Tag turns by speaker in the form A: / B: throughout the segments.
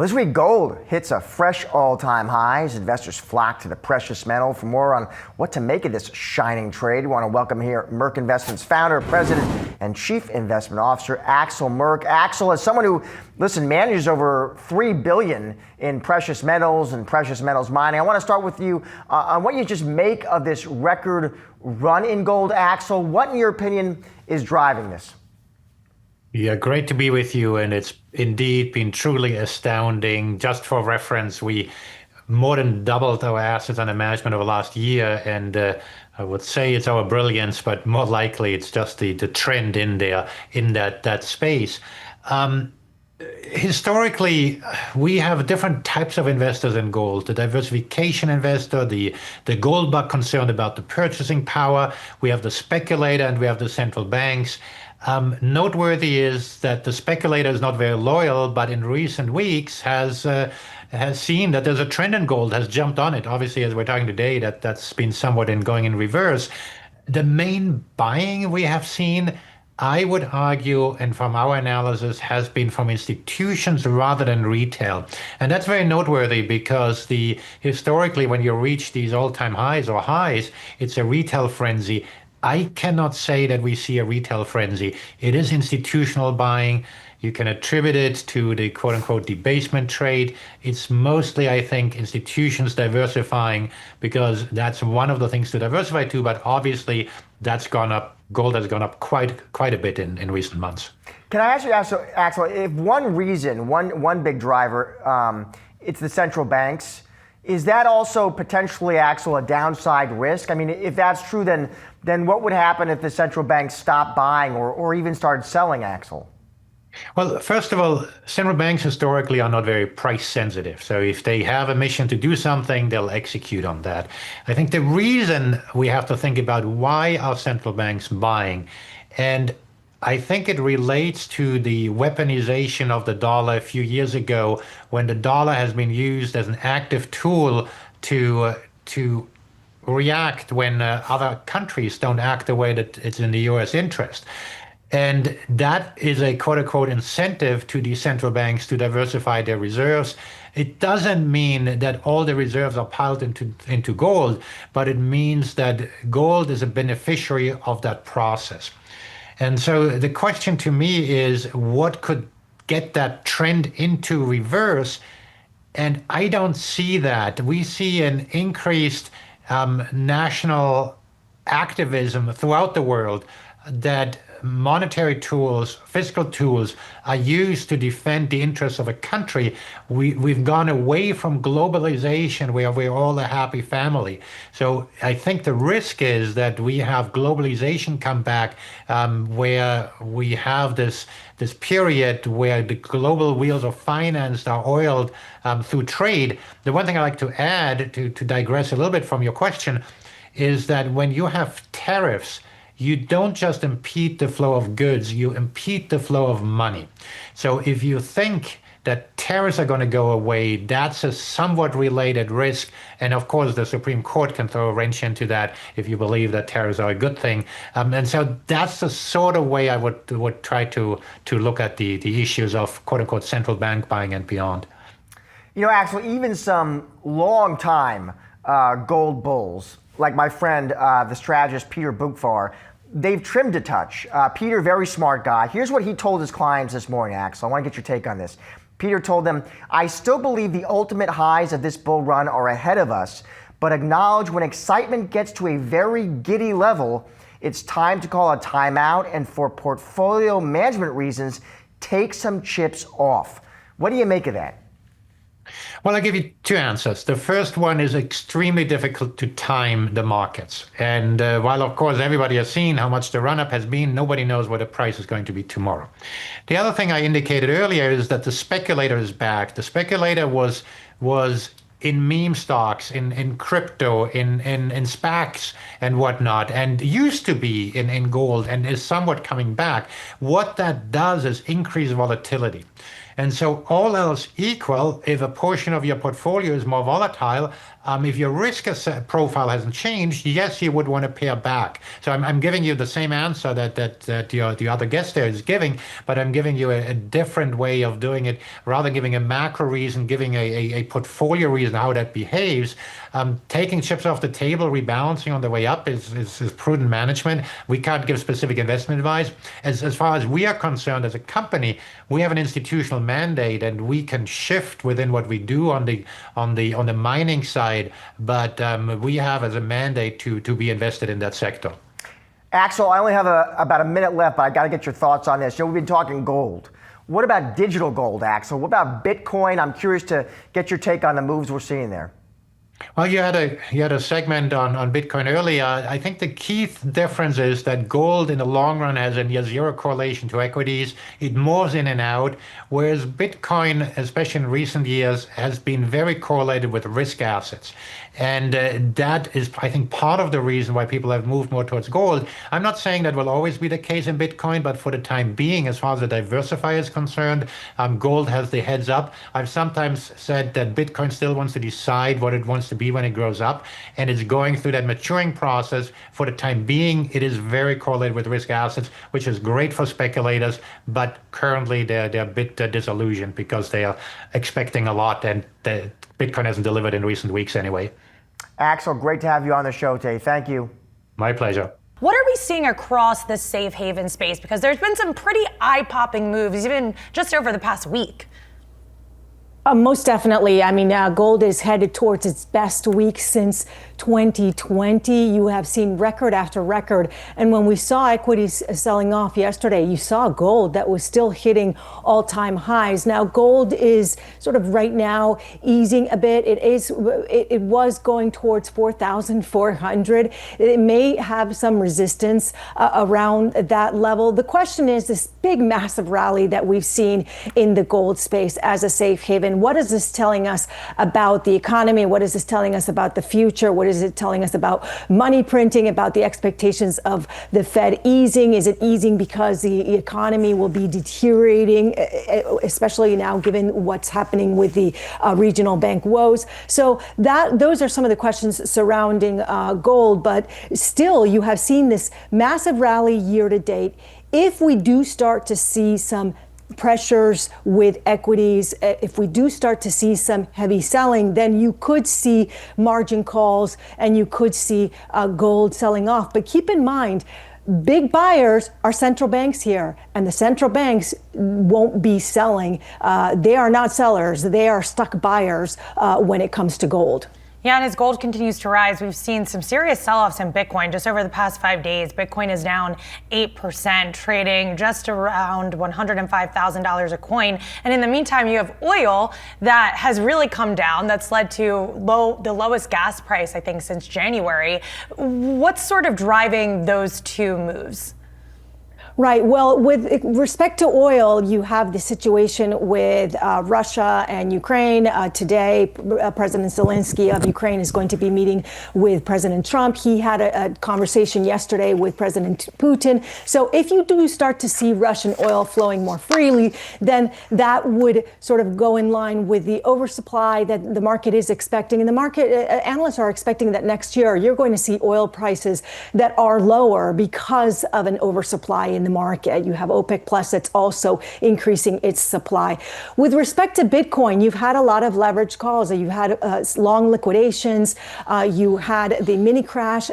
A: Well, this week, gold hits a fresh all-time high as investors flock to the precious metal. For more on what to make of this shining trade, we want to welcome here Merck Investments founder, president, and chief investment officer, Axel Merck. Axel, as someone who, manages over $3 billion in precious metals and precious metals mining, I want to start with you on what you just make of this record run in gold, Axel. What, in your opinion, is driving this?
B: Yeah, great to be with you. And it's indeed been truly astounding. Just for reference, we more than doubled our assets under management over last year. And I would say it's our brilliance, but more likely it's just the trend in there, in that space. Historically, we have different types of investors in gold. The diversification investor, the gold bug concerned about the purchasing power. We have the speculator and we have the central banks. Noteworthy is that the speculator is not very loyal, but in recent weeks has seen that there's a trend in gold, has jumped on it. Obviously, as we're talking today, that's been somewhat going in reverse. The main buying we have seen, I would argue, and from our analysis, has been from institutions rather than retail. And that's very noteworthy because historically, when you reach these all-time highs, it's a retail frenzy. I cannot say that we see a retail frenzy. It is institutional buying. You can attribute it to the quote-unquote debasement trade. It's mostly, I think, institutions diversifying because that's one of the things to diversify to, but obviously that's gone up. Gold has gone up quite a bit in recent months.
A: Can I ask you, Axel, if one reason, one big driver, it's the central banks, is that also potentially, Axel, a downside risk? I mean, if that's true, then what would happen if the central banks stopped buying or even started selling, Axel?
B: Well, first of all, central banks historically are not very price sensitive. So if they have a mission to do something, they'll execute on that. I think the reason we have to think about why are central banks buying, and I think it relates to the weaponization of the dollar a few years ago when the dollar has been used as an active tool to react when other countries don't act the way that it's in the U.S. interest. And that is a quote-unquote incentive to the central banks to diversify their reserves. It doesn't mean that all the reserves are piled into gold, but it means that gold is a beneficiary of that process. And so the question to me is, what could get that trend into reverse? And I don't see that. We see an increased national activism throughout the world that monetary tools, fiscal tools are used to defend the interests of a country. We've gone away from globalization where we're all a happy family. So I think the risk is that we have globalization come back where we have this period where the global wheels of finance are oiled through trade. The one thing I like to add, to digress a little bit from your question, is that when you have tariffs, you don't just impede the flow of goods, you impede the flow of money. So if you think that tariffs are going to go away, that's a somewhat related risk. And of course, the Supreme Court can throw a wrench into that if you believe that tariffs are a good thing. And so that's the sort of way I would try to look at the issues of quote-unquote central bank buying and beyond.
A: You know, Axel, even some long-time gold bulls, like my friend, the strategist Peter Bukvar, they've trimmed a touch. Peter, very smart guy. Here's what he told his clients this morning, Axel. I want to get your take on this. Peter told them, I still believe the ultimate highs of this bull run are ahead of us, but acknowledge when excitement gets to a very giddy level, it's time to call a timeout and for portfolio management reasons, take some chips off. What do you make of that?
B: Well, I'll give you two answers. The first one is extremely difficult to time the markets. And while, of course, everybody has seen how much the run-up has been, nobody knows what the price is going to be tomorrow. The other thing I indicated earlier is that the speculator is back. The speculator was in meme stocks, in crypto, in SPACs and whatnot, and used to be in gold and is somewhat coming back. What that does is increase volatility. And so all else equal, if a portion of your portfolio is more volatile, If your risk profile hasn't changed, yes, you would want to pare back. So I'm giving you the same answer that the other guest there is giving, but I'm giving you a different way of doing it. Rather than giving a macro reason, giving a portfolio reason how that behaves. Taking chips off the table, rebalancing on the way up is prudent management. We can't give specific investment advice. As far as we are concerned as a company, we have an institutional mandate and we can shift within what we do on the mining side, but we have as a mandate to be invested in that sector.
A: Axel, I only have about a minute left, but I got to get your thoughts on this. We've been talking gold. What about digital gold, Axel? What about Bitcoin? I'm curious to get your take on the moves we're seeing there.
B: Well, you had a segment on Bitcoin earlier. I think the key difference is that gold in the long run has a near zero correlation to equities. It moves in and out, whereas Bitcoin, especially in recent years, has been very correlated with risk assets. And that is, I think, part of the reason why people have moved more towards gold. I'm not saying that will always be the case in Bitcoin, but for the time being, as far as the diversifier is concerned, gold has the heads up. I've sometimes said that Bitcoin still wants to decide what it wants to be when it grows up, and it's going through that maturing process. For the time being, it is very correlated with risk assets, which is great for speculators, but currently they're a bit disillusioned because they are expecting a lot, and Bitcoin hasn't delivered in recent weeks anyway.
A: Axel, great to have you on the show today. Thank you.
B: My pleasure.
C: What are we seeing across the safe haven space? Because there's been some pretty eye-popping moves, even just over the past week.
D: Most definitely. I mean, gold is headed towards its best week since 2020. You have seen record after record. And when we saw equities selling off yesterday, you saw gold that was still hitting all-time highs. Now, gold is sort of right now easing a bit. It was going towards 4,400. It may have some resistance around that level. The question is this big, massive rally that we've seen in the gold space as a safe haven. What is this telling us about the economy? What is this telling us about the future? What is it telling us about money printing, about the expectations of the Fed easing? Is it easing because the economy will be deteriorating, especially now given what's happening with the regional bank woes? So those are some of the questions surrounding gold. But still, you have seen this massive rally year to date. If we do start to see some pressures with equities, if we do start to see some heavy selling, then you could see margin calls and you could see gold selling off. But keep in mind, big buyers are central banks here, and the central banks won't be selling. They are not sellers. They are stuck buyers when it comes to gold.
C: Yeah, and as gold continues to rise, we've seen some serious sell-offs in Bitcoin. Just over the past 5 days, Bitcoin is down 8%, trading just around $105,000 a coin. And in the meantime, you have oil that has really come down. That's led to the lowest gas price, I think, since January. What's sort of driving those two moves?
D: Right. Well, with respect to oil, you have the situation with Russia and Ukraine. Today, President Zelensky of Ukraine is going to be meeting with President Trump. He had a conversation yesterday with President Putin. So if you do start to see Russian oil flowing more freely, then that would sort of go in line with the oversupply that the market is expecting. And the market analysts are expecting that next year you're going to see oil prices that are lower because of an oversupply in the market. You have OPEC Plus that's also increasing its supply. With respect to Bitcoin, you've had a lot of leverage calls. You've had long liquidations. You had the mini crash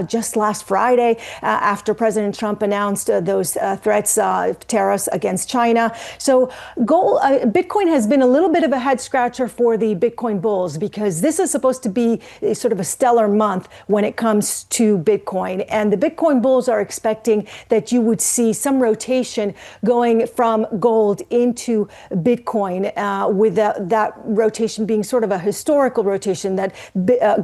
D: just last Friday after President Trump announced those threats, tariffs against China. So Bitcoin has been a little bit of a head scratcher for the Bitcoin bulls because this is supposed to be sort of a stellar month when it comes to Bitcoin. And the Bitcoin bulls are expecting that you would see some rotation going from gold into Bitcoin, with that rotation being sort of a historical rotation that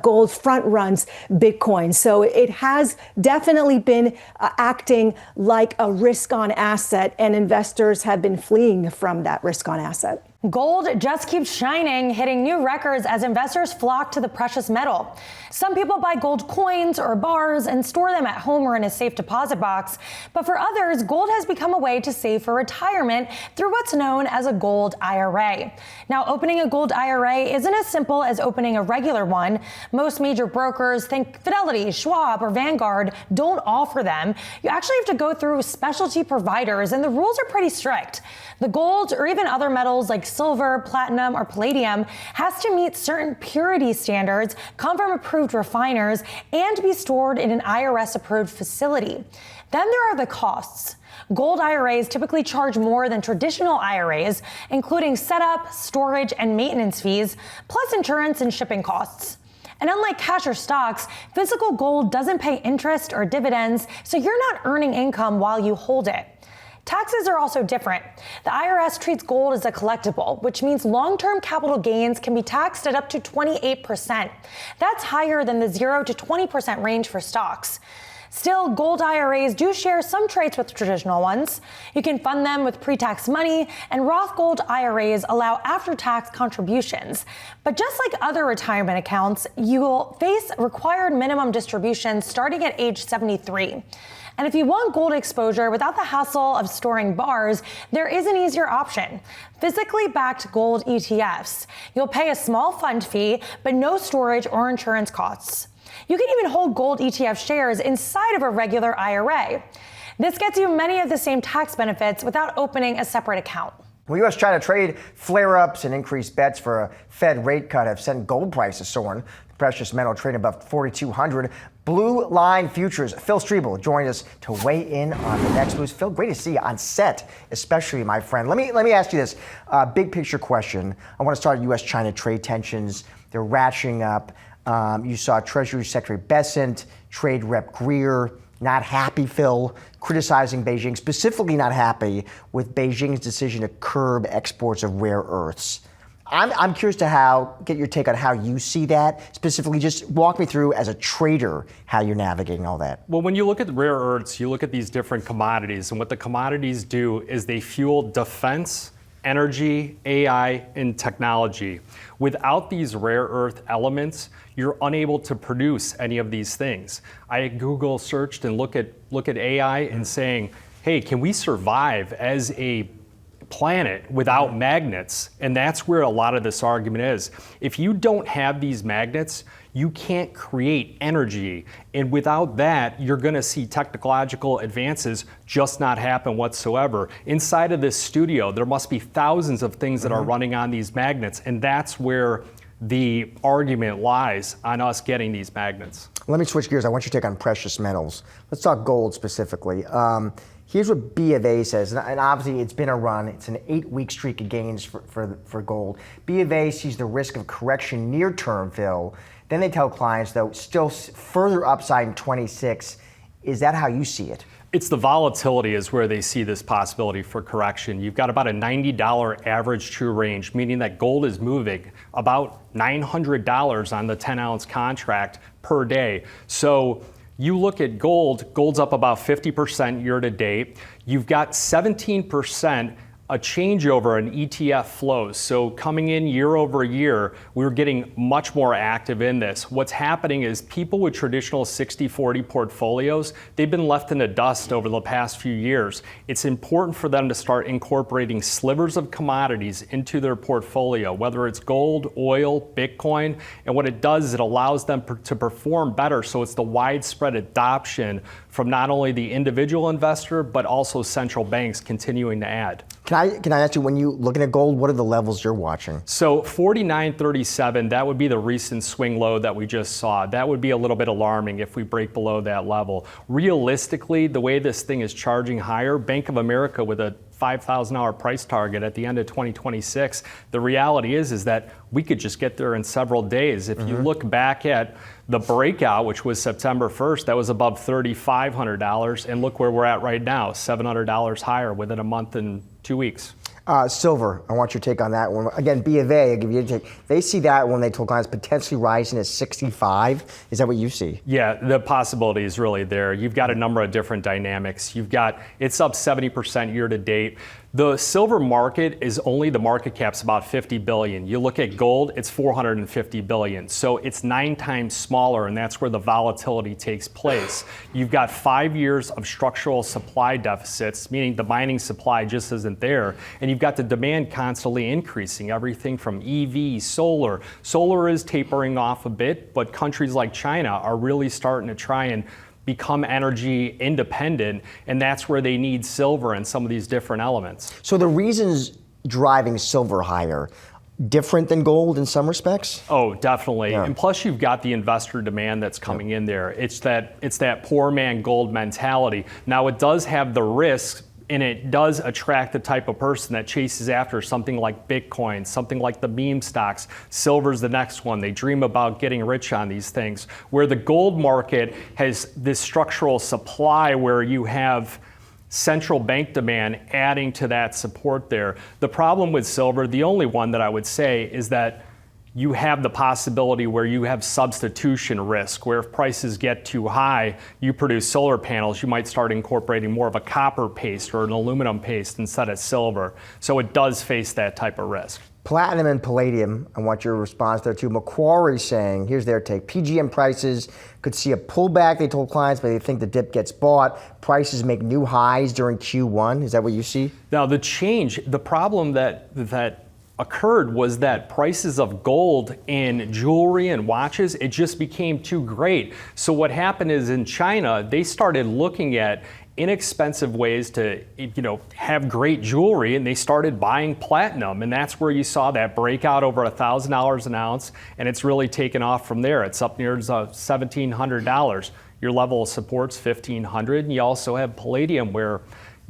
D: gold front runs Bitcoin. So it has definitely been acting like a risk on asset, and investors have been fleeing from that risk on asset.
C: Gold just keeps shining, hitting new records as investors flock to the precious metal. Some people buy gold coins or bars and store them at home or in a safe deposit box. But for others, gold has become a way to save for retirement through what's known as a gold IRA. Now, opening a gold IRA isn't as simple as opening a regular one. Most major brokers, think Fidelity, Schwab, or Vanguard, don't offer them. You actually have to go through specialty providers, and the rules are pretty strict. The gold or even other metals like silver, platinum, or palladium has to meet certain purity standards, come from approved refiners, and be stored in an IRS-approved facility. Then there are the costs. Gold IRAs typically charge more than traditional IRAs, including setup, storage, and maintenance fees, plus insurance and shipping costs. And unlike cash or stocks, physical gold doesn't pay interest or dividends, so you're not earning income while you hold it. Taxes are also different. The IRS treats gold as a collectible, which means long-term capital gains can be taxed at up to 28%. That's higher than the 0 to 20% range for stocks. Still, gold IRAs do share some traits with traditional ones. You can fund them with pre-tax money, and Roth Gold IRAs allow after-tax contributions. But just like other retirement accounts, you will face required minimum distributions starting at age 73. And if you want gold exposure without the hassle of storing bars, there is an easier option: physically backed gold ETFs. You'll pay a small fund fee, but no storage or insurance costs. You can even hold gold ETF shares inside of a regular IRA. This gets you many of the same tax benefits without opening a separate account.
A: Well, U.S.-China trade flare-ups and increased bets for a Fed rate cut have sent gold prices soaring. Precious metal trading above 4,200. Blue Line Futures. Phil Strebel joined us to weigh in on the next moves. Phil, great to see you on set, especially my friend. Let me ask you this big picture question. I want to start U.S.-China trade tensions. They're ratcheting up. You saw Treasury Secretary Bessent, Trade Rep Greer, not happy, Phil, criticizing Beijing, specifically not happy with Beijing's decision to curb exports of rare earths. I'm curious to get your take on how you see that. Specifically, just walk me through, as a trader, how you're navigating all that.
E: Well, when you look at the rare earths, you look at these different commodities, and what the commodities do is they fuel defense, energy, AI, and technology. Without these rare earth elements, you're unable to produce any of these things. I Google searched and look at AI and saying, hey, can we survive as a planet without magnets? And that's where a lot of this argument is. If you don't have these magnets, you can't create energy. And without that, you're going to see technological advances just not happen whatsoever. Inside of this studio, there must be thousands of things that are running on these magnets. And that's where the argument lies on us getting these magnets.
A: Let me switch gears. I want your take on precious metals. Let's talk gold specifically. Here's what B of A says, and obviously it's been a run. It's an 8-week streak of gains for gold. B of A sees the risk of correction near term, Phil. Then they tell clients, though, still further upside in 26. Is that how you see it?
E: It's the volatility is where they see this possibility for correction. You've got about a $90 average true range, meaning that gold is moving about $900 on the 10-ounce contract per day. So you look at gold's up about 50% year to date. You've got 17% a changeover in ETF flows. So coming in year over year, we're getting much more active in this. What's happening is people with traditional 60-40 portfolios, they've been left in the dust over the past few years. It's important for them to start incorporating slivers of commodities into their portfolio, whether it's gold, oil, Bitcoin. And what it does is it allows them to perform better. So it's the widespread adoption from not only the individual investor, but also central banks continuing to add.
A: Can I ask you, when you looking at gold, what are the levels you're watching?
E: So 49.37, that would be the recent swing low that we just saw. That would be a little bit alarming if we break below that level. Realistically, the way this thing is charging higher, Bank of America with a $5,000 price target at the end of 2026, the reality is that we could just get there in several days. If you look back at the breakout, which was September 1st, that was above $3,500, and look where we're at right now, $700 higher within a month and 2 weeks.
A: Silver, I want your take on that one. Again, B of A, I'll give you a take. They see that when they told clients potentially rising to 65. Is that what you see?
E: Yeah, the possibility is really there. You've got a number of different dynamics. It's up 70% year to date. The silver market is only, the market cap's about 50 billion. You look at gold, it's 450 billion. So it's 9 times smaller, and that's where the volatility takes place. You've got 5 years of structural supply deficits, meaning the mining supply just isn't there. And you've got the demand constantly increasing, everything from EV, solar. Solar is tapering off a bit, but countries like China are really starting to try and become energy independent, and that's where they need silver and some of these different elements.
A: So the reasons driving silver higher, different than gold in some respects?
E: Oh, definitely.
A: Yeah.
E: And plus you've got the investor demand that's coming in there. It's that poor man gold mentality. Now it does have the risks, and it does attract the type of person that chases after something like Bitcoin, something like the meme stocks. Silver's the next one. They dream about getting rich on these things. Where the gold market has this structural supply where you have central bank demand adding to that support there. The problem with silver, the only one that I would say, is that you have the possibility where you have substitution risk, where if prices get too high, you produce solar panels, you might start incorporating more of a copper paste or an aluminum paste instead of silver. So it does face that type of risk.
A: Platinum and palladium, I want your response there too. Macquarie saying, here's their take, PGM prices could see a pullback, they told clients, but they think the dip gets bought. Prices make new highs during Q1. Is that what you see?
E: Now the problem that occurred was that prices of gold in jewelry and watches, it just became too great. So what happened is in China, they started looking at inexpensive ways to, have great jewelry, and they started buying platinum, and that's where you saw that breakout over $1,000 an ounce, and it's really taken off from there. It's up near $1,700. Your level of support's $1,500, and you also have palladium where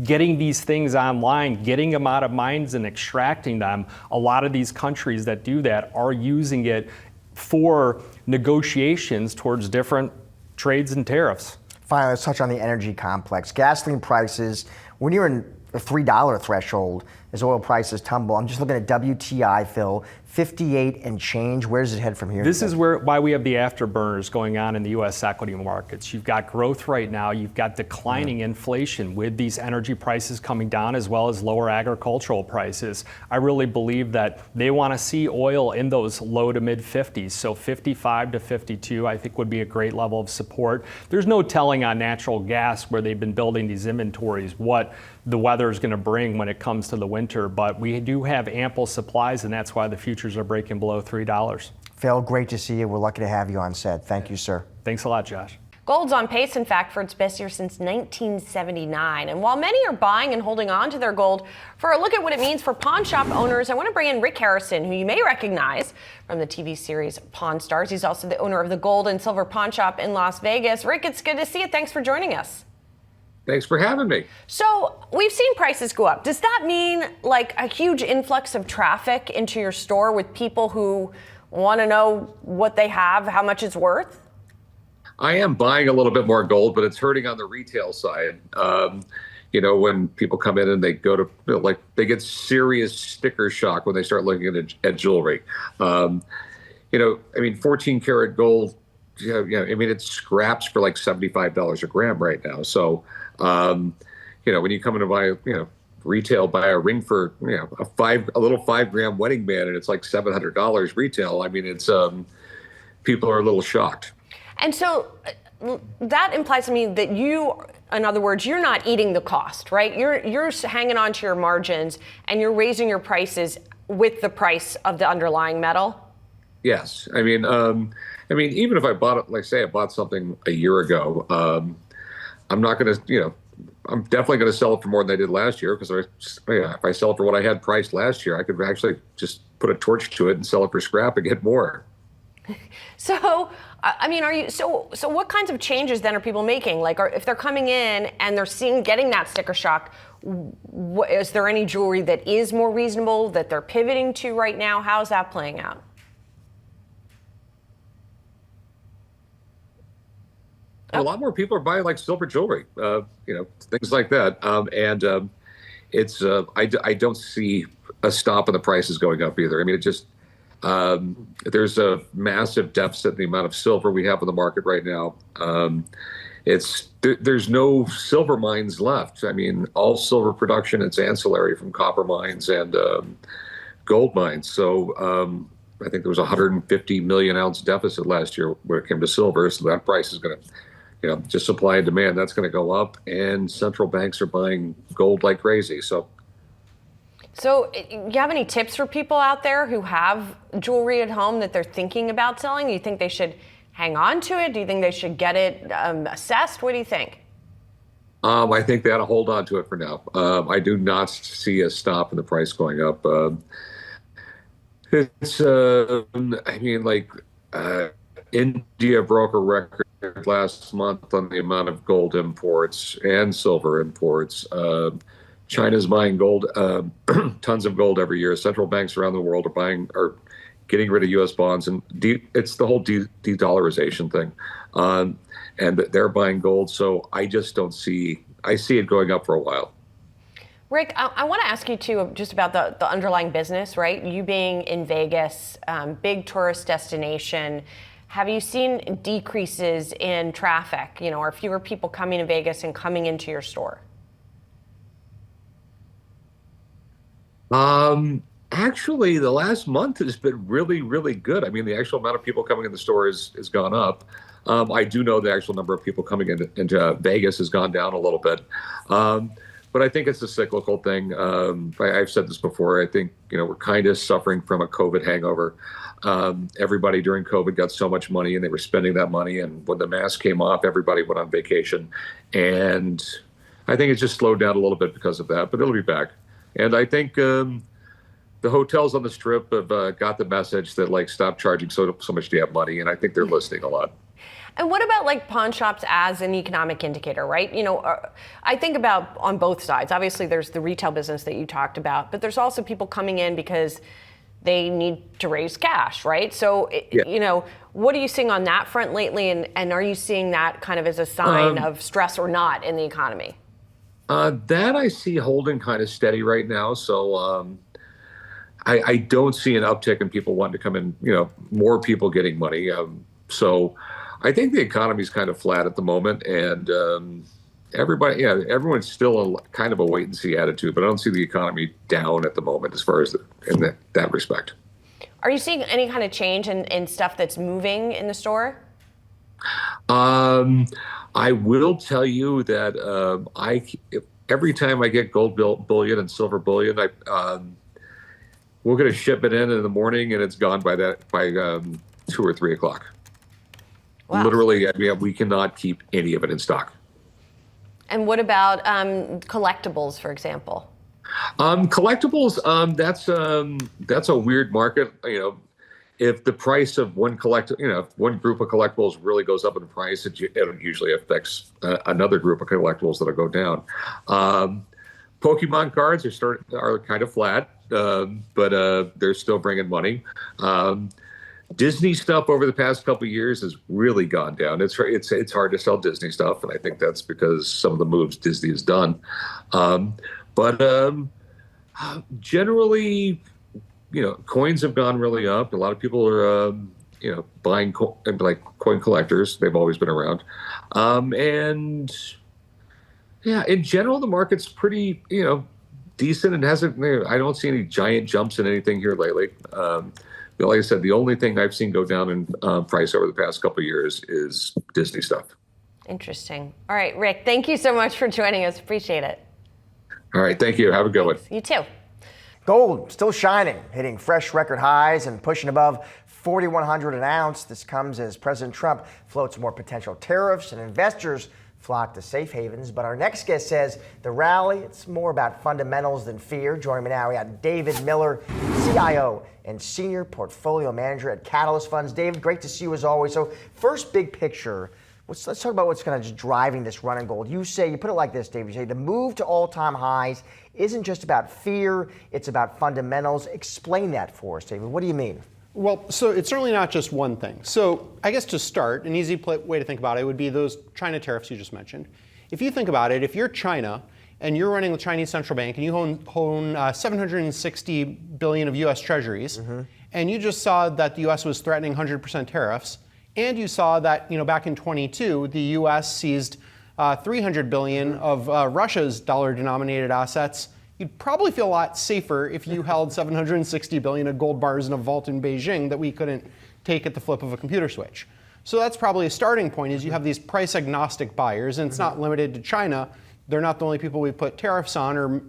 E: getting these things online, getting them out of mines and extracting them, a lot of these countries that do that are using it for negotiations towards different trades and tariffs.
A: Finally, let's touch on the energy complex. Gasoline prices, we're nearing the $3 threshold as oil prices tumble. I'm just looking at WTI, Phil, 58 and change. Where does it head from here?
E: This is why we have the afterburners going on in the U.S. equity markets. You've got growth right now. You've got declining inflation with these energy prices coming down, as well as lower agricultural prices. I really believe that they want to see oil in those low to mid 50s. So 55 to 52, I think, would be a great level of support. There's no telling on natural gas, where they've been building these inventories, what the weather is going to bring when it comes to the winter. But we do have ample supplies, and that's why the futures are breaking below $3.
A: Phil, great to see you. We're lucky to have you on set. Thank you, sir.
E: Thanks a lot, Josh.
F: Gold's on pace, in fact, for its best year since 1979. And while many are buying and holding on to their gold, for a look at what it means for pawn shop owners, I want to bring in Rick Harrison, who you may recognize from the TV series Pawn Stars. He's also the owner of the Gold and Silver Pawn Shop in Las Vegas. Rick, it's good to see you. Thanks for joining us.
G: Thanks for having me.
F: So we've seen prices go up. Does that mean like a huge influx of traffic into your store with people who want to know what they have, how much it's worth?
G: I am buying a little bit more gold, but it's hurting on the retail side. When people come in and they go to, they get serious sticker shock when they start looking at jewelry. 14 karat gold, it scraps for like $75 a gram right now. So, when you come in to buy, retail, buy a ring for, a little 5 gram wedding band, and it's like $700 retail. I mean, it's, people are a little shocked.
F: And so that implies to me that you, in other words, you're not eating the cost, right? You're hanging on to your margins, and you're raising your prices with the price of the underlying metal.
G: Yes. I mean, even if I bought it, I bought something a year ago, I'm not going to, I'm definitely going to sell it for more than I did last year, because if I sell it for what I had priced last year, I could actually just put a torch to it and sell it for scrap and get more.
F: So, so what kinds of changes then are people making? If they're coming in and they're getting that sticker shock, is there any jewelry that is more reasonable that they're pivoting to right now? How's that playing out?
G: A lot more people are buying silver jewelry, things like that. It's I don't see a stop in the prices going up either. I mean, it just there's a massive deficit in the amount of silver we have in the market right now. there's no silver mines left. I mean, all silver production, it's ancillary from copper mines and gold mines. So I think there was a 150 million ounce deficit last year when it came to silver. So that price is going to, just supply and demand, that's going to go up. And central banks are buying gold like crazy. So
F: you have any tips for people out there who have jewelry at home that they're thinking about selling? You think they should hang on to it? Do you think they should get it assessed? What do you think?
G: I think they ought to hold on to it for now. I do not see a stop in the price going up. India broke a record last month on the amount of gold imports and silver imports. China's buying gold, tons of gold every year. Central banks around the world are getting rid of U.S. bonds, and it's the whole de-dollarization thing, and they're buying gold. So I just don't see. I see it going up for a while.
F: Rick, I want to ask you too just about the underlying business, right? You being in Vegas, big tourist destination. Have you seen decreases in traffic? Are fewer people coming to Vegas and coming into your store?
G: Actually, the last month has been really, really good. I mean, the actual amount of people coming in the store has gone up. I do know the actual number of people coming into Vegas has gone down a little bit. But I think it's a cyclical thing. I've said this before. I think, we're kind of suffering from a COVID hangover. Everybody during COVID got so much money and they were spending that money. And when the mask came off, everybody went on vacation. And I think it's just slowed down a little bit because of that, but it'll be back. And I think the hotels on the Strip have got the message that, stop charging so much to have money. And I think they're listening a lot.
F: And what about pawn shops as an economic indicator, right? I think about on both sides. Obviously, there's the retail business that you talked about, but there's also people coming in because they need to raise cash, right? So, what are you seeing on that front lately? And are you seeing that kind of as a sign of stress or not in the economy?
G: That I see holding kind of steady right now. So I don't see an uptick in people wanting to come in, more people getting money. So I think the economy's kind of flat at the moment, and everyone's still kind of a wait and see attitude, but I don't see the economy down at the moment as far as in that respect.
F: Are you seeing any kind of change in stuff that's moving in the store?
G: I will tell you that every time I get gold bullion and silver bullion, we'll get a shipment in the morning and it's gone by 2 or 3 o'clock. Wow. Literally, we cannot keep any of it in stock.
F: And what about collectibles, for example?
G: Collectibles, that's a weird market. If the price of one if one group of collectibles really goes up in price, it usually affects another group of collectibles that'll go down. Pokemon cards are kind of flat, but they're still bringing money. Disney stuff over the past couple of years has really gone down. It's hard to sell Disney stuff, and I think that's because some of the moves Disney has done. But generally, coins have gone really up. A lot of people are, buying coin collectors. They've always been around. And yeah, in general, the market's pretty, decent and I don't see any giant jumps in anything here lately. Like I said, the only thing I've seen go down in price over the past couple of years is Disney stuff.
F: Interesting. All right, Rick, thank you so much for joining us. Appreciate it.
G: All right, thank you. Have a good one.
F: You too.
A: Gold still shining, hitting fresh record highs and pushing above 4,100 an ounce. This comes as President Trump floats more potential tariffs and investors flock to safe havens. But our next guest says the rally, it's more about fundamentals than fear. Joining me now, we got David Miller, CIO and Senior Portfolio Manager at Catalyst Funds. David, great to see you as always. So first big picture, let's talk about what's kind of just driving this run in gold. You put it like this, David, you say the move to all-time highs isn't just about fear, it's about fundamentals. Explain that for us, David. What do you mean?
H: Well, so it's certainly not just one thing. So I guess to start, an easy way to think about it would be those China tariffs you just mentioned. If you think about it, if you're China and you're running the Chinese central bank and you own 760 billion of US treasuries, and you just saw that the US was threatening 100% tariffs, And you saw that, back in 22, the U.S. seized $300 billion of Russia's dollar-denominated assets. You'd probably feel a lot safer if you held $760 billion of gold bars in a vault in Beijing that we couldn't take at the flip of a computer switch. So that's probably a starting point, is you have these price-agnostic buyers, and it's not limited to China. They're not the only people we put tariffs on or,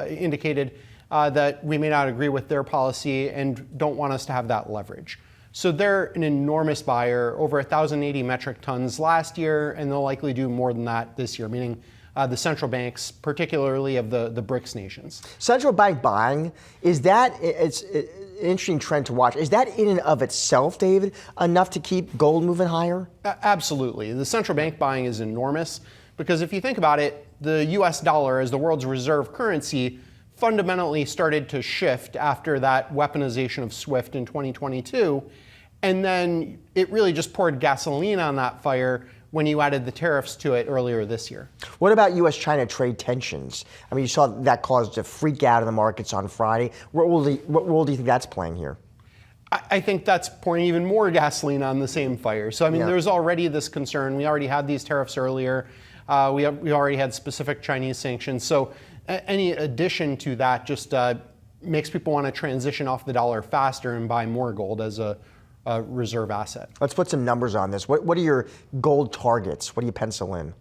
H: indicated that we may not agree with their policy and don't want us to have that leverage. So they're an enormous buyer, over 1,080 metric tons last year, and they'll likely do more than that this year, meaning the central banks, particularly of the BRICS nations.
A: Central bank buying, it's an interesting trend to watch. Is that in and of itself, David, enough to keep gold moving higher?
H: Absolutely. The central bank buying is enormous because if you think about it, the US dollar as the world's reserve currency fundamentally started to shift after that weaponization of SWIFT in 2022. And then it really just poured gasoline on that fire when you added the tariffs to it earlier this year.
A: What about U.S.-China trade tensions? I mean, you saw that caused a freak out in the markets on Friday. What role do you think that's playing here?
H: I think that's pouring even more gasoline on the same fire. So, there's already this concern. We already had these tariffs earlier. We already had specific Chinese sanctions. So any addition to that just makes people want to transition off the dollar faster and buy more gold as a reserve asset.
A: Let's put some numbers on this. What are your gold targets? What do you pencil in?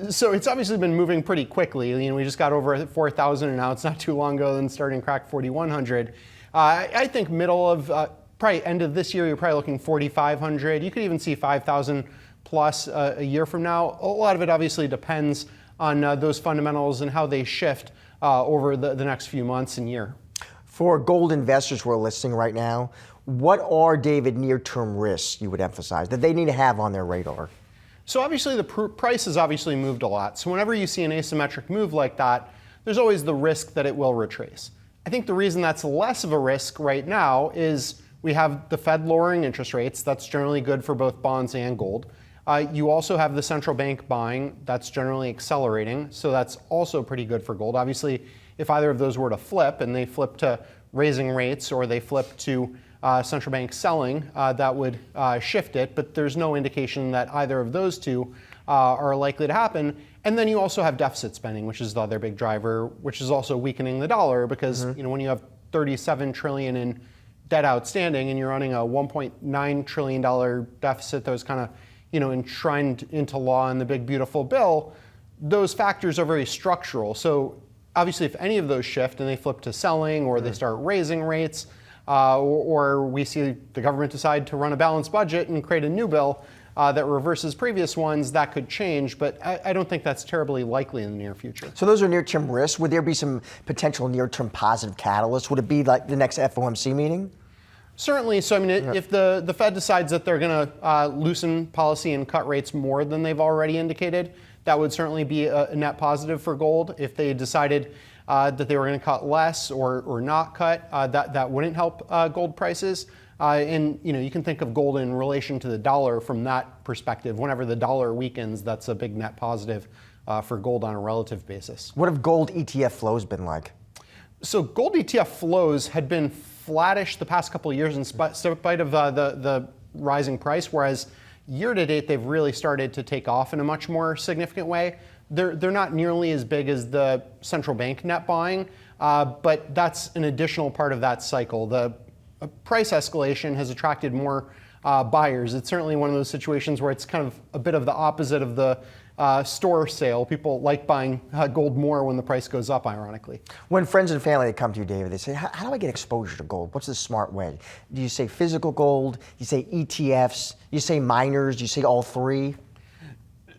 H: So it's obviously been moving pretty quickly. We just got over 4,000, and now it's not too long ago than starting to crack 4,100. I think middle of probably end of this year, you're probably looking 4,500. You could even see 5,000 plus a year from now. A lot of it obviously depends on those fundamentals and how they shift over the next few months and year.
A: For gold investors who are listening right now, what are, David, near-term risks you would emphasize that they need to have on their radar?
H: So obviously the price has obviously moved a lot. So whenever you see an asymmetric move like that, there's always the risk that it will retrace. I think the reason that's less of a risk right now is we have the Fed lowering interest rates. That's generally good for both bonds and gold. You also have the central bank buying. That's generally accelerating. So that's also pretty good for gold. Obviously, if either of those were to flip, and they flip to raising rates or they flip to central bank selling, that would shift it. But there's no indication that either of those two are likely to happen. And then you also have deficit spending, which is the other big driver, which is also weakening the dollar because when you have $37 trillion in debt outstanding and you're running a $1.9 trillion deficit that was kind of enshrined into law in the big beautiful bill, those factors are very structural. So obviously if any of those shift and they flip to selling or they start raising rates, or we see the government decide to run a balanced budget and create a new bill that reverses previous ones, that could change. But I don't think that's terribly likely in the near future.
A: So those are near-term risks. Would there be some potential near-term positive catalysts? Would it be like the next FOMC meeting?
H: Certainly. So, if the Fed decides that they're going to loosen policy and cut rates more than they've already indicated, that would certainly be a net positive for gold. If they decided that they were going to cut less or not cut, that wouldn't help gold prices. And you can think of gold in relation to the dollar from that perspective. Whenever the dollar weakens, that's a big net positive for gold on a relative basis.
A: What have gold ETF flows been like?
H: So gold ETF flows had been flattish the past couple of years in spite of the rising price, whereas year to date they've really started to take off in a much more significant way. They're not nearly as big as the central bank net buying, but that's an additional part of that cycle. The price escalation has attracted more buyers. It's certainly one of those situations where it's kind of a bit of the opposite of the store sale. People like buying gold more when the price goes up, ironically.
A: When friends and family come to you, David, they say, how do I get exposure to gold? What's the smart way? Do you say physical gold? Do you say ETFs? Do you say miners? Do you say all three?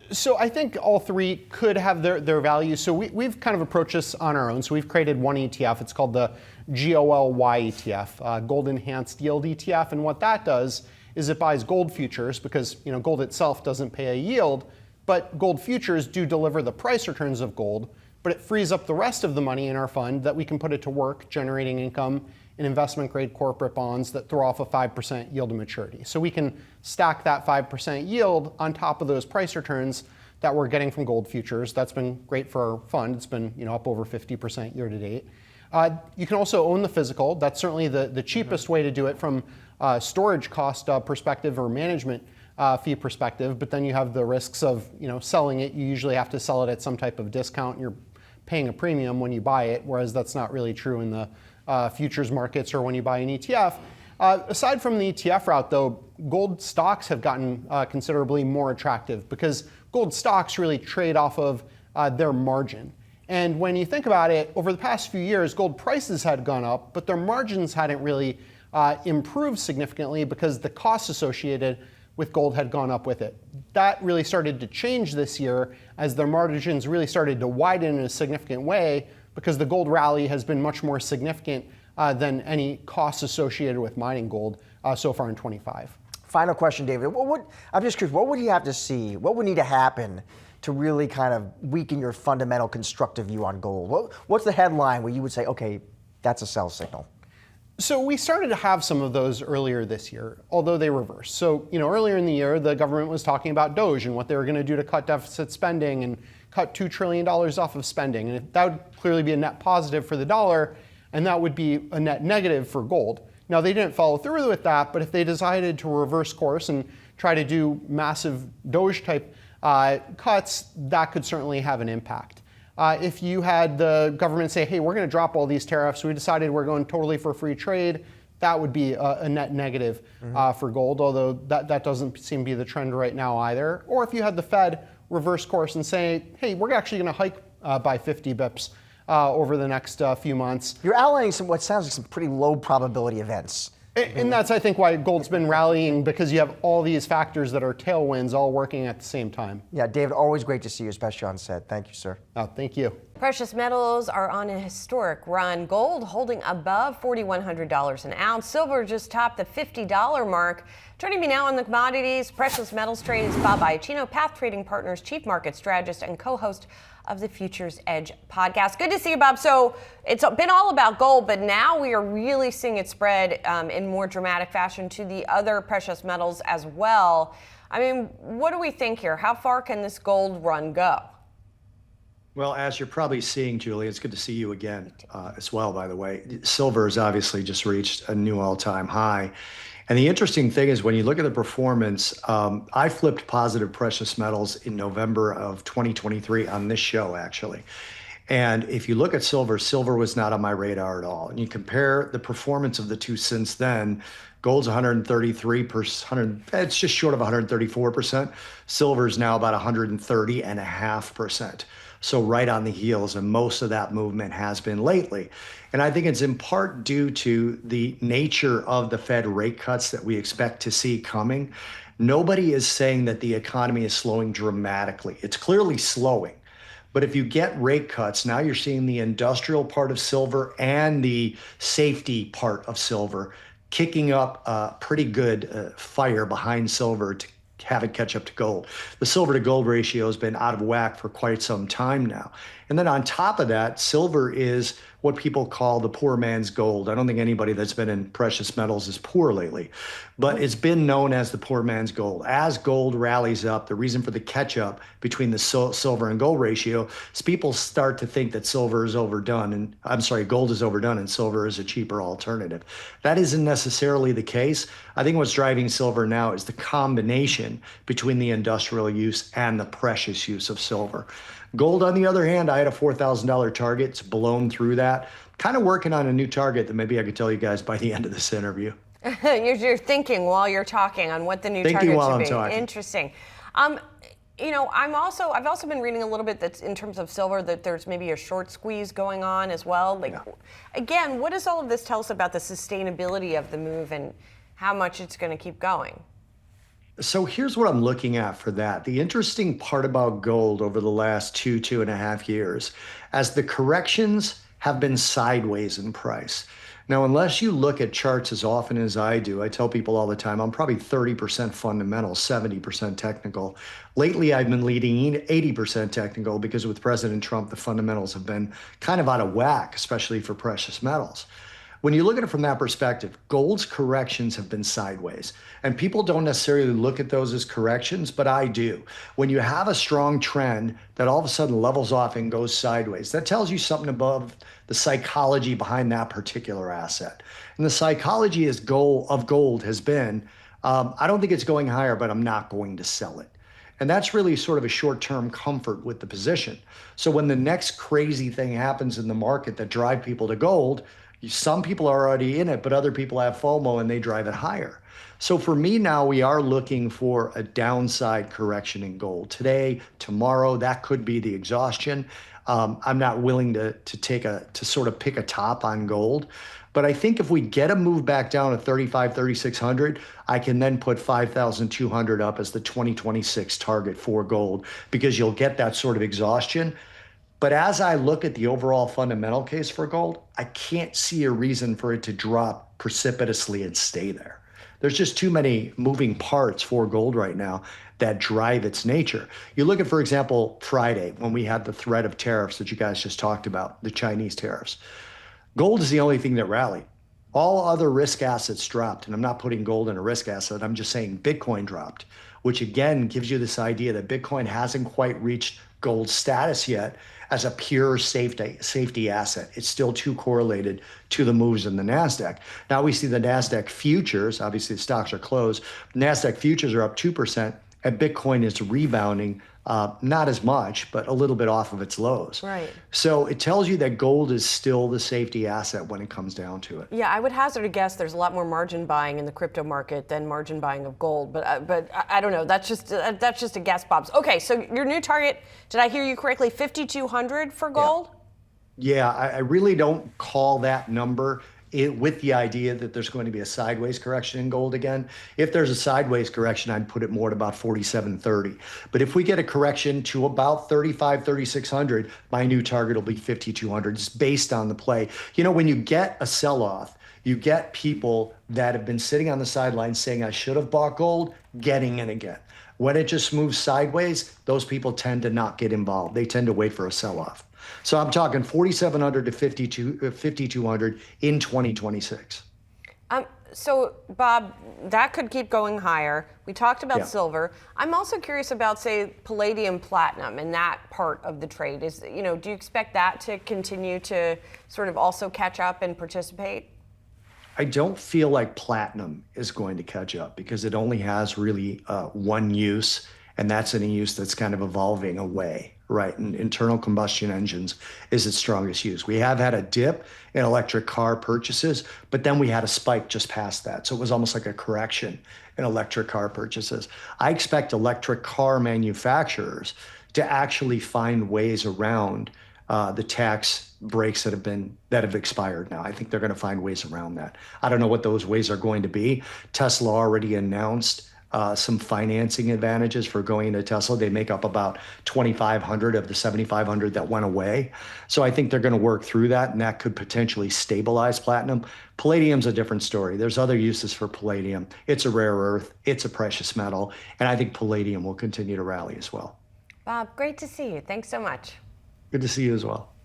H: So I think all three could have their value. So we've kind of approached this on our own. So we've created one ETF. It's called the GOLY ETF, Gold Enhanced Yield ETF. And what that does is it buys gold futures because gold itself doesn't pay a yield, but gold futures do deliver the price returns of gold, but it frees up the rest of the money in our fund that we can put it to work, generating income in investment-grade corporate bonds that throw off a 5% yield to maturity. So we can stack that 5% yield on top of those price returns that we're getting from gold futures. That's been great for our fund. It's been up over 50% year to date. You can also own the physical. That's certainly the cheapest way to do it from storage cost perspective or management fee perspective. But then you have the risks of selling it. You usually have to sell it at some type of discount. You're paying a premium when you buy it, whereas that's not really true in the futures markets or when you buy an ETF. Aside from the ETF route, though, gold stocks have gotten considerably more attractive because gold stocks really trade off of their margin. And when you think about it, over the past few years, gold prices had gone up, but their margins hadn't really improved significantly because the costs associated with gold had gone up with it. That really started to change this year as their margins really started to widen in a significant way because the gold rally has been much more significant than any costs associated with mining gold so far in 25.
A: Final question, David. I'm just curious, what would you have to see? What would need to happen to really kind of weaken your fundamental constructive view on gold? What's the headline where you would say, okay, that's a sell signal?
H: So we started to have some of those earlier this year, although they reversed. So, earlier in the year, the government was talking about DOGE and what they were going to do to cut deficit spending and cut $2 trillion off of spending. And that would clearly be a net positive for the dollar, and that would be a net negative for gold. Now, they didn't follow through with that, but if they decided to reverse course and try to do massive DOGE-type cuts, that could certainly have an impact. If you had the government say, hey, we're going to drop all these tariffs, we decided we're going totally for free trade, that would be a net negative for gold, although that doesn't seem to be the trend right now either. Or if you had the Fed reverse course and say, hey, we're actually going to hike by 50 bips over the next few months.
A: You're outlining what sounds like some pretty low probability events.
H: And that's, I think, why gold's been rallying, because you have all these factors that are tailwinds all working at the same time.
A: Yeah, David, always great to see you, as best Sean said. Thank you, sir.
H: Oh, thank you.
F: Precious metals are on a historic run. Gold holding above $4,100 an ounce. Silver just topped the $50 mark. Joining me now on the commodities, precious metals trade is Bob Iacchino, Path Trading Partners Chief Market Strategist and co-host of the Futures Edge podcast. Good to see you, Bob. So it's been all about gold, but now we are really seeing it spread in more dramatic fashion to the other precious metals as well. I mean, what do we think here? How far can this gold run go?
I: Well, as you're probably seeing, Julie, it's good to see you again as well, by the way. Silver has obviously just reached a new all-time high. And the interesting thing is when you look at the performance, I flipped positive precious metals in November of 2023 on this show, actually. And if you look at silver, silver was not on my radar at all. And you compare the performance of the two since then, gold's 133%, it's just short of 134%. Silver's now about 130.5%. So right on the heels, and most of that movement has been lately. And I think it's in part due to the nature of the Fed rate cuts that we expect to see coming. Nobody is saying that the economy is slowing dramatically. It's clearly slowing. But if you get rate cuts, now you're seeing the industrial part of silver and the safety part of silver kicking up a pretty good fire behind silver to have it catch up to gold. The silver to gold ratio has been out of whack for quite some time now. And then on top of that, silver is what people call the poor man's gold. I don't think anybody that's been in precious metals is poor lately, but it's been known as the poor man's gold. As gold rallies up, the reason for the catch up between the silver and gold ratio is people start to think that silver is overdone, and gold is overdone and silver is a cheaper alternative. That isn't necessarily the case. I think what's driving silver now is the combination between the industrial use and the precious use of silver. Gold, on the other hand, I had a $4,000 target. It's blown through that. Kind of working on a new target that maybe I could tell you guys by the end of this interview.
F: You're thinking while you're talking on what the new target should be. Talking. Interesting. I've also been reading a little bit that's in terms of silver that there's maybe a short squeeze going on as well. Again, what does all of this tell us about the sustainability of the move and how much it's going to keep going?
I: So here's what I'm looking at for that. The interesting part about gold over the last 2.5 years, as the corrections have been sideways in price. Now, unless you look at charts as often as I do, I tell people all the time, I'm probably 30% fundamental, 70% technical. Lately, I've been leading 80% technical because with President Trump, the fundamentals have been kind of out of whack, especially for precious metals. When you look at it from that perspective, gold's corrections have been sideways. And people don't necessarily look at those as corrections, but I do. When you have a strong trend that all of a sudden levels off and goes sideways, that tells you something above the psychology behind that particular asset. And the psychology of gold has been, I don't think it's going higher, but I'm not going to sell it. And that's really sort of a short-term comfort with the position. So when the next crazy thing happens in the market that drive people to gold, some people are already in it, but other people have FOMO and they drive it higher. So for me now, we are looking for a downside correction in gold. Today, tomorrow, that could be the exhaustion. I'm not willing to sort of pick a top on gold. But I think if we get a move back down to 3,600, I can then put 5,200 up as the 2026 target for gold, because you'll get that sort of exhaustion. But as I look at the overall fundamental case for gold, I can't see a reason for it to drop precipitously and stay there. There's just too many moving parts for gold right now that drive its nature. You look at, for example, Friday, when we had the threat of tariffs that you guys just talked about, the Chinese tariffs. Gold is the only thing that rallied. All other risk assets dropped, and I'm not putting gold in a risk asset. I'm just saying Bitcoin dropped, which again gives you this idea that Bitcoin hasn't quite reached gold status yet as a pure safety asset. It's still too correlated to the moves in the NASDAQ. Now we see the NASDAQ futures, obviously the stocks are closed, NASDAQ futures are up 2%, and Bitcoin is rebounding, not as much, but a little bit off of its lows.
F: Right.
I: So it tells you that gold is still the safety asset when it comes down to it.
F: Yeah, I would hazard a guess there's a lot more margin buying in the crypto market than margin buying of gold, but I don't know. That's just a guess, Bob's. Okay, so your new target, did I hear you correctly, 5,200 for gold?
I: Yeah, I really don't call that number with the idea that there's going to be a sideways correction in gold again. If there's a sideways correction, I'd put it more at about 4,730. But if we get a correction to about 3,600, my new target will be 5,200. It's based on the play. You know, when you get a sell-off, you get people that have been sitting on the sidelines saying, I should have bought gold, getting in again. When it just moves sideways, those people tend to not get involved. They tend to wait for a sell-off. So I'm talking 4,700 to 5,200 in 2026.
F: So, Bob, that could keep going higher. We talked about silver. I'm also curious about, say, palladium, platinum, and that part of the trade. Do you expect that to continue to sort of also catch up and participate?
I: I don't feel like platinum is going to catch up because it only has really one use, and that's in a use that's kind of evolving away. Right, and internal combustion engines is its strongest use. We have had a dip in electric car purchases, but then we had a spike just past that. So it was almost like a correction in electric car purchases. I expect electric car manufacturers to actually find ways around the tax breaks that have expired now. I think they're going to find ways around that. I don't know what those ways are going to be. Tesla already announced some financing advantages for going into Tesla. They make up about 2,500 of the 7,500 that went away. So I think they're going to work through that, and that could potentially stabilize platinum. Palladium's a different story. There's other uses for palladium. It's a rare earth. It's a precious metal. And I think palladium will continue to rally as well.
F: Bob, great to see you. Thanks so much.
I: Good to see you as well.